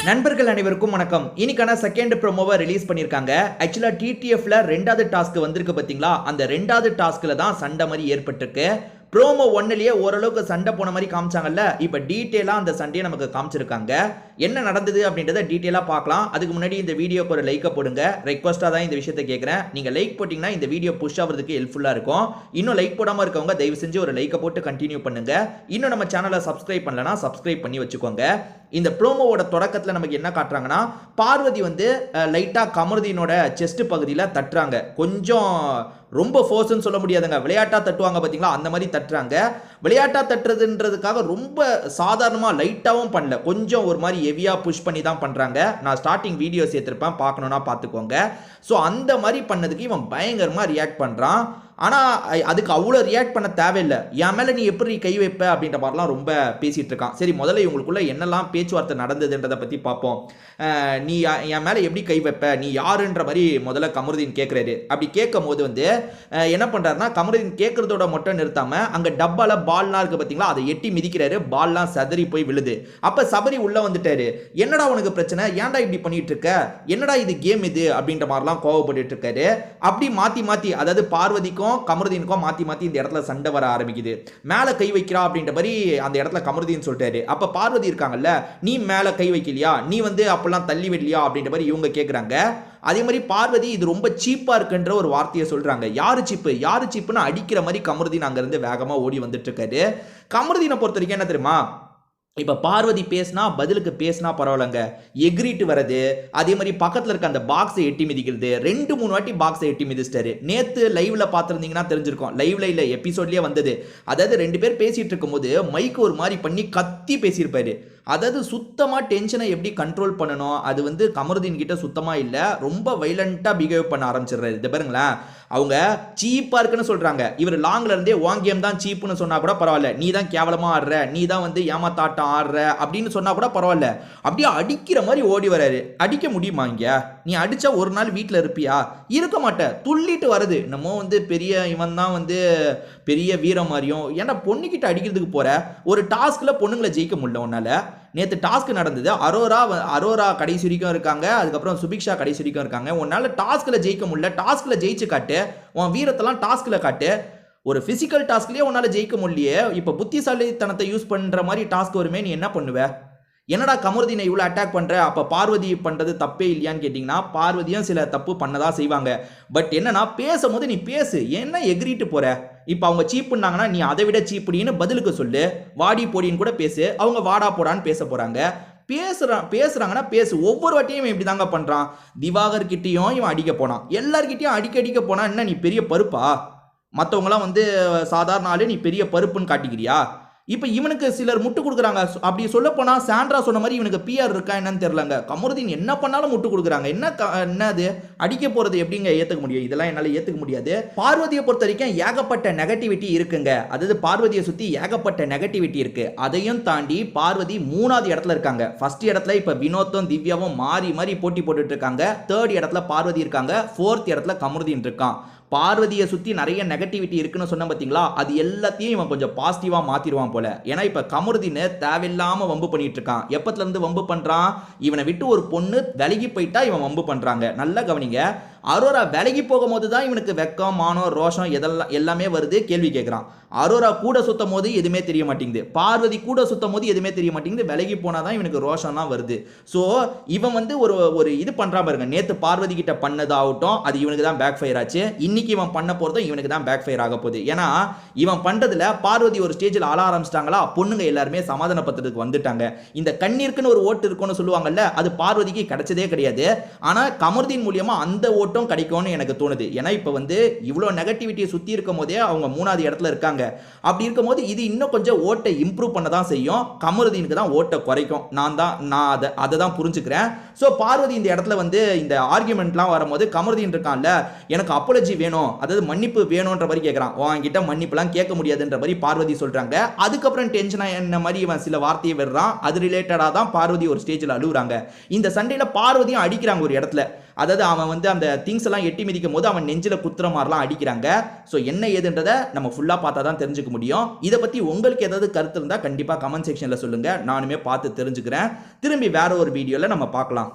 நண்பர்கள் அனைவருக்கும் வணக்கம். இன்னைக்கான செகண்ட் ப்ரோமோவை ரிலீஸ் பண்ணிருக்காங்க. ஆக்சுவலா டிடிஎஃப்ல ரெண்டாவது டாஸ்க் வந்திருக்கு பாத்தீங்களா, அந்த ரெண்டாவது டாஸ்க்ல தான் சண்டை மாதிரி ஏற்பட்டிருக்கு. ப்ரோமோ ஒன்னிலேயே ஓரளவுக்கு சண்டை போன மாதிரி காமிச்சாங்கல்ல, இப்போ டீட்டெயிலாக அந்த சண்டையை நமக்கு காமிச்சிருக்காங்க. என்ன நடந்தது அப்படின்றத டீட்டெயிலாக பார்க்கலாம். அதுக்கு முன்னாடி இந்த வீடியோக்கு ஒரு லைக்கை போடுங்க. ரெக்வஸ்ட்டாக தான் இந்த விஷயத்தை கேட்குறேன். நீங்கள் லைக் போட்டிங்கன்னா இந்த வீடியோ புஷ் ஆகிறதுக்கு ஹெல்ப்ஃபுல்லாக இருக்கும். இன்னும் லைக் போடாமல் இருக்கவங்க தயவு செஞ்சு ஒரு லைக்கை போட்டு கண்டினியூ பண்ணுங்க. இன்னும் நம்ம சேனலை சப்ஸ்கிரைப் பண்ணலன்னா சப்ஸ்கிரைப் பண்ணி வச்சுக்கோங்க. இந்த ப்ரோமோவோட தொடக்கத்தில் நமக்கு என்ன காட்டுறாங்கன்னா, பார்வதி வந்து லைட்டாக கமருதீனோட செஸ்ட் பகுதியில் தட்டுறாங்க. கொஞ்சம் ரொம்ப ஃபோர்ஸ்ன்னு சொல்ல முடியாதுங்க, விளையாட்டா தட்டுவாங்க பார்த்தீங்களா, அந்த மாதிரி தட்டுறாங்க. விளையாட்டா தட்டுறதுன்றதுக்காக ரொம்ப சாதாரணமாக லைட்டாகவும் பண்ணல, கொஞ்சம் ஒரு மாதிரி ஹெவியாக புஷ் பண்ணி தான் பண்ணுறாங்க. நான் ஸ்டார்டிங் வீடியோஸ் ஏற்றிருப்பேன், பார்க்கணுன்னா பார்த்துக்கோங்க. ஸோ அந்த மாதிரி பண்ணதுக்கு இவன் பயங்கரமாக ரியாக்ட் பண்ணுறான். ஆனால் அதுக்கு அவ்வளோ ரியாக்ட் பண்ண தேவையில்லை. என் மேலே நீ எப்படி கை வைப்ப அப்படின்ற மாதிரிலாம் ரொம்ப பேசிகிட்டு இருக்கான். சரி, முதல்ல இவங்களுக்குள்ள என்னெல்லாம் பேச்சுவார்த்தை நடந்ததுன்றதை பற்றி பார்ப்போம். நீ என் மேலே எப்படி கை வைப்ப, நீ யாருன்ற மாதிரி முதல்ல கமருதீன் கேட்குறாரு. அப்படி கேட்கும் போது வந்து என்ன பண்ணுறாருன்னா, கமருதீன் கேட்குறதோட மட்டும் நிறுத்தாமல் அங்கே டப்பால பால்லாம் இருக்குது பார்த்தீங்களா, அதை எட்டி மிதிக்கிறாரு. பால்லாம் சதறி போய் விழுது. அப்போ சபரி உள்ளே வந்துட்டாரு. என்னடா உனக்கு பிரச்சனை, ஏன்டா இப்படி பண்ணிட்டு இருக்க, என்னடா இது கேம் இது அப்படின்ற மாதிரிலாம் கோவப்பட்டு இருக்காரு. அப்படி மாற்றி மாற்றி, அதாவது பார்வதிக்கும் கமருதீனுக்கும் மாத்தி மாத்தி இந்த இடத்துல சண்டை வர ஆரம்பிக்குது. மேல கை வைக்கிறா அப்படின்ற மாதிரி அந்த இடத்துல கமருதீன் சொல்லிட்டாரு. அப்ப பார்வதி இருக்காங்கல்ல, நீ மேல கை வைக்கலையா, நீ வந்து அப்பெல்லாம் தள்ளி விடலையா அப்படின்ற மாதிரி இவங்க கேட்குறாங்க. அதே மாதிரி பார்வதி இது ரொம்ப சீப்பா இருக்குன்ற ஒரு வார்த்தையை சொல்றாங்க. யாரு சீப்பு, யாரு சீப்புன்னு அடிக்கிற மாதிரி கமருதீன் அங்கிருந்து வேகமா ஓடி வந்துட்டு இருக்காரு. கமருதீனை பொறுத்த வரைக்கும் என்ன தெரியுமா, இப்போ பார்வதி பேசினா பதிலுக்கு பேசினா பரவாயில்லைங்க, எகிரிட்டு வர்றது, அதே மாதிரி பக்கத்தில் இருக்க அந்த பாக்ஸை எட்டி மிதிக்கிறது. 2-3 வாட்டி பாக்ஸை எட்டி மிதிச்சிட்டாரு. நேற்று லைவ்ல பார்த்துருந்தீங்கன்னா தெரிஞ்சிருக்கும், லைவ்ல இல்லை எபிசோட்லேயே வந்தது. அதாவது 2 பேர் பேசிட்டு இருக்கும்போது மைக்கு ஒரு மாதிரி பண்ணி கத்தி பேசியிருப்பாரு. அதாவது சுத்தமாக டென்ஷனை எப்படி கண்ட்ரோல் பண்ணணும், அது வந்து கமருதீன் கிட்ட சுத்தமாக இல்லை. ரொம்ப வைலண்ட்டாக பிஹேவ் பண்ண ஆரம்பிச்சிடுறாரு. இது பாருங்களேன், அவங்க சீப்பாக இருக்குன்னு சொல்கிறாங்க. இவர் லாங்கில் இருந்தே வாங் கேம் தான் சீப்புன்னு சொன்னால் கூட பரவாயில்ல, நீ தான் கேவலமாக ஆடுற, நீ தான் வந்து ஏமாத்தாட்டம் ஆடுற அப்படின்னு சொன்னால் கூட பரவாயில்ல. அப்படியே அடிக்கிற மாதிரி ஓடி வராரு. அடிக்க முடியுமா இங்கே, நீ அடித்தா ஒரு நாள் வீட்டில் இருப்பியா, இருக்க மாட்டேன், துள்ளிட்டு வருது. நம்ம வந்து பெரிய இவன் தான் வந்து பெரிய வீரம் மாதிரியும். ஏன்னா பொண்ணுக்கிட்ட அடிக்கிறதுக்கு போகிற, ஒரு டாஸ்கில் பொண்ணுங்களை ஜெயிக்க முடியல உன்னால். நேற்று டாஸ்க் நடந்தது, அரோரா கடைசி வரைக்கும் இருக்காங்க, அதுக்கப்புறம் சுபிக்ஷா கடைசி வரைக்கும் இருக்காங்க. உன்னால் டாஸ்கில் ஜெயிக்க முடியல, டாஸ்கில் ஜெயிச்சு காட்டு, உன் வீரத்தெல்லாம் டாஸ்கில் காட்டு. ஒரு ஃபிசிக்கல் டாஸ்க்லேயே உன்னால் ஜெயிக்க முடியலையே, இப்போ புத்திசாலித்தனத்தை யூஸ் பண்ணுற மாதிரி டாஸ்க் வருமே, நீ என்ன பண்ணுவ? என்னடா கமருதீனை இவ்வளோ அட்டாக் பண்ணுற, அப்போ பார்வதி பண்ணுறது தப்பே இல்லையான்னு கேட்டிங்கன்னா, பார்வதியும் சில தப்பு பண்ணதான் செய்வாங்க. பட் என்னன்னா, பேசும்போது நீ பேசு, என்ன எகிரிட்டு போகிற. இப்போ அவங்க சீப் பண்ணாங்கன்னா நீ அதை விட சீப்புடின்னு பதிலுக்கு சொல்லு, வாடி போடின்னு கூட பேசு. அவங்க வாடா போடான்னு பேச போகிறாங்க. பேசுறாங்கன்னா பேசு. ஒவ்வொரு வாட்டியும் இவன் இப்படி தாங்க பண்ணுறான். திவாகர் கிட்டேயும் இவன் அடிக்க போனான், எல்லார்கிட்டையும் அடிக்க போனா என்ன நீ பெரிய பருப்பா? மற்றவங்களாம் வந்து சாதாரண ஆளு, நீ பெரிய பருப்புன்னு காட்டிக்கிறியா? இப்போ இவனுக்கு சிலர் முட்டு கொடுக்குறாங்க. அப்படி சொல்ல போனால் சாண்ட்ரா சொன்ன மாதிரி இவனுக்கு பிஆர் இருக்கா என்னன்னு தெரியலங்க. கமருதீன் என்ன பண்ணாலும் முட்டு கொடுக்குறாங்க. என்னது அடிக்க போகிறது எப்படிங்க ஏற்றுக்க முடியும்? இதெல்லாம் என்னால் ஏற்றுக்க முடியாது. பார்வதியை பொறுத்த வரைக்கும் ஏகப்பட்ட நெகட்டிவிட்டி இருக்குங்க. அதாவது பார்வதியை சுற்றி ஏகப்பட்ட நெகட்டிவிட்டி இருக்கு. அதையும் தாண்டி பார்வதி 3வது இடத்துல இருக்காங்க. ஃபர்ஸ்ட் இடத்துல இப்போ வினோத்தும் திவ்யாவும் மாறி மாறி போட்டி போட்டுட்டு இருக்காங்க. 3rd இடத்துல பார்வதி இருக்காங்க. 4th இடத்துல கமருதீன் இருக்கான். பார்வதியை சுற்றி நிறைய நெகட்டிவிட்டி இருக்குன்னு சொன்ன பார்த்தீங்களா, அது எல்லாத்தையும் இவன் கொஞ்சம் பாசிட்டிவாக மாற்றிடுவான் போல. ஏன்னா இப்போ கமருதீன் தேவையில்லாமல் வம்பு பண்ணிட்டு இருக்கான். எப்பத்துலேருந்து வம்பு பண்ணுறான், இவனை விட்டு ஒரு பொண்ணு விலகி போயிட்டா இவன் வம்பு பண்ணுறாங்க. நல்லா கவனிங்க, அரோரா விலகி போகும்போது தான் இவனுக்கு வெக்கம், மானம், ரோஷம் எல்லாமே வருது. கேள்வி கேட்குறான். அரோரா கூட சுத்தும் போது எதுவுமே தெரிய மாட்டேங்குது, பார்வதி கூட சுத்தும் போது எதுவுமே தெரிய மாட்டேங்குது. விலகி போனால் தான் இவனுக்கு ரோஷம்லாம் வருது. ஸோ இவன் வந்து ஒரு இது பண்ணுறான் பாருங்க. நேற்று பார்வதி கிட்ட பண்ணதாகட்டும், அது இவனுக்கு தான் பேக் ஃபயர் ஆச்சு. இன்னைக்கு இவன் பண்ண போகிறதும் இவனுக்கு தான் பேக் ஃபயர் ஆக போகுது. ஏன்னா இவன் பண்ணுறதுல பார்வதி ஒரு ஸ்டேஜில் அழ ஆரம்பிச்சிட்டாங்களா, பொண்ணுங்க எல்லாருமே சமாதானப்படுத்துறதுக்கு வந்துட்டாங்க. இந்த கண்ணீருக்குன்னு ஒரு ஓட்டு இருக்குன்னு சொல்லுவாங்கல்ல, அது பார்வதிக்கு கிடைச்சதே கிடையாது. ஆனால் கமருதீன் மூலியமா அந்த ஓட்டம் கிடைக்கும்னு எனக்கு தோணுது. ஏன்னா இப்போ வந்து இவ்வளோ நெகட்டிவிட்டியை சுற்றி இருக்கும் போதே அவங்க 3வது இடத்துல இருக்காங்க. அப்படி இருக்கும்போது இது இன்னும் கொஞ்சம் ஓட்டை இம்ப்ரூவ் பண்ண தான் செய்யும். கமருதீனுக்கு தான் ஓட்டை குறைக்கும். நான் அதை தான் புரிஞ்சுக்கிறேன். ஸோ பார்வதி இந்த இடத்துல வந்து இந்த ஆர்குமெண்ட்லாம் வரும்போது கமருதீன் இருக்கான்ல, எனக்கு அப்பாலஜி வேணும், அதாவது மன்னிப்பு வேணுன்ற மாதிரி கேட்குறான். உன்கிட்ட மன்னிப்புலாம் கேட்க முடியாதுன்ற மாதிரி பார்வதி சொல்கிறாங்க. அதுக்கப்புறம் டென்ஷனாக என்ன மாதிரி இவன் சில வார்த்தையை விடுறான். அது ரிலேட்டடாக தான் பார்வதி ஒரு ஸ்டேஜில் அழுகுறாங்க. இந்த சண்டையில் பார்வதியும் அடிக்கிறாங்க ஒரு இடத்துல. அதாவது அவன் வந்து அந்த திங்ஸ் எல்லாம் எட்டி மிதிக்கும் போது அவன் நெஞ்சில குத்துற மாதிரிலாம் அடிக்கிறாங்க. ஸோ என்ன ஏதுன்றதை நம்ம ஃபுல்லா பார்த்தா தான் தெரிஞ்சுக்க முடியும். இதை பத்தி உங்களுக்கு ஏதாவது கருத்து இருந்தா கண்டிப்பா கமெண்ட் செக்ஷன்ல சொல்லுங்க. நானுமே பார்த்து தெரிஞ்சுக்கிறேன். திரும்பி வேற ஒரு வீடியோல நம்ம பார்க்கலாம்.